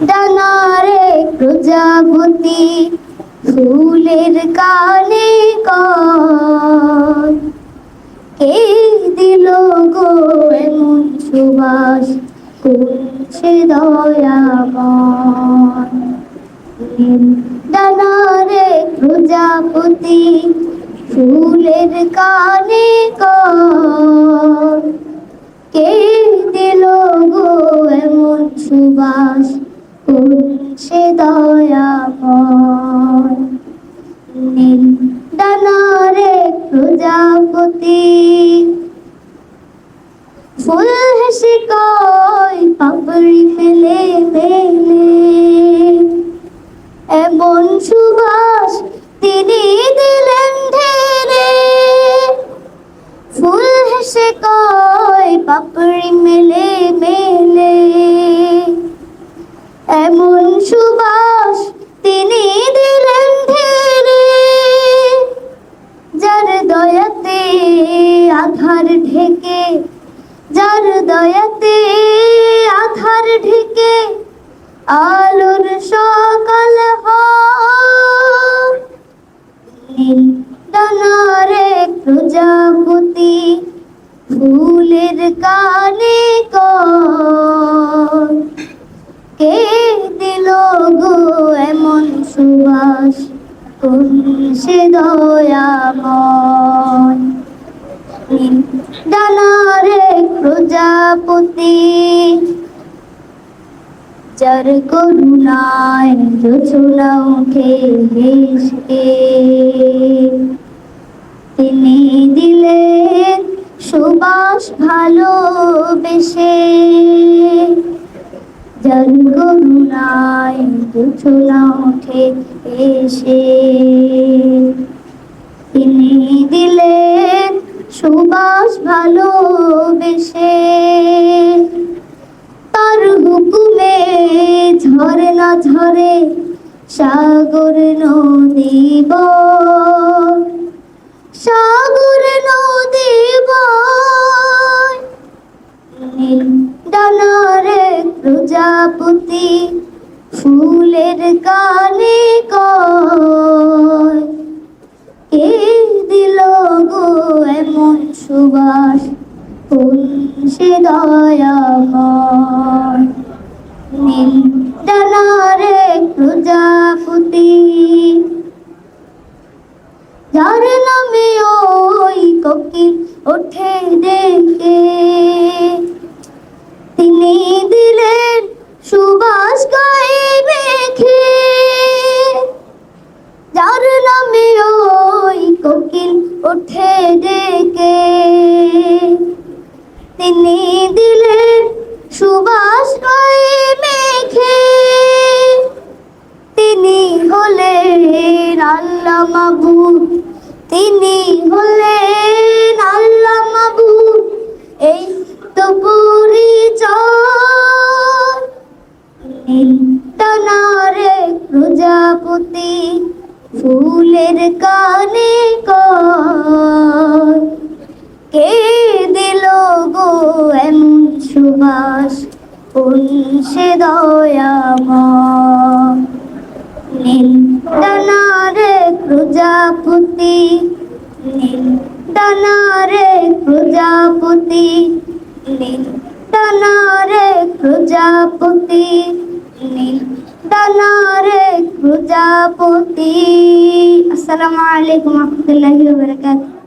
ডানারে প্রজাপতি ফুলের কানে কর, কে দিল গো এমন সুবাস, কোন সে দয়াময়। ডানারে প্রজাপতি ফুলের কানে কর, কে দিল গো এমন সুবাস, কোন সে দয়াময়। নীল ডানারে প্রজাপতি ফুল হেসে কয় পাপড়ি ফেলে মেলে, এমন সুবাস তিনি দিলেন ঢেলে। ফুল হেসে কয় পাপড়ি মেলে মেলে, এমন সুবাস তিনি দিলেন ঢেলে। যার দয়াতে আধার ঢেকে, যার দয়াতে আধার ঢেকে আলোর সকাল হয়। নীল ডানারে প্রজাপতি ফুলের কানে কর, কে দিল গো এমন সুবাস, কোন সে দয়াময়। নীল ডানারে প্রজাপতি যার করুণায় জোছনা ওঠে হেসে, তিনি দিলেন সুবাস ভালোবেসে। যার করুণায় জোছনা ওঠে হেসে, তিনি দিলেন সুবাস ভালোবেসে। তার হুকুমে ঝরে না ঝরে সাগর নদী বয়, সাগর নদী বয়। নীল ডানারে প্রজাপতি ফুলের কানে কয়, কে দিল গো এমন সুবাস, কোন সে দয়াময়। নীল ডানারে প্রজাপতি যার নামে ওই কোকিল ওঠে ডেকে, তিনি দিলেন সুবাস গায়ে মেখে। যার নামে ওই কোকিল ওঠে ডেকে, তিনি দিলেন সুবাস গায়ে মেখে। তিনি হলেন আল্লাহ মাবুদ, তিনি হলেন আল্লাহ মাবুদ, এই তো পরিচয়। নীল ডানারে প্রজাপতি ফুলের কানে কর, কে দিল গো এমন সুবাস, কোন সে দয়াময়। নীল ডানারে প্রজাপতি, নীল ডানারে প্রজাপতি, নীল ডানারে প্রজাপতি, নীল ডানারে প্রজাপতি। আসসালামু আলাইকুম ওয়া রাহমাতুল্লাহি ওয়া বারাকাতুহু।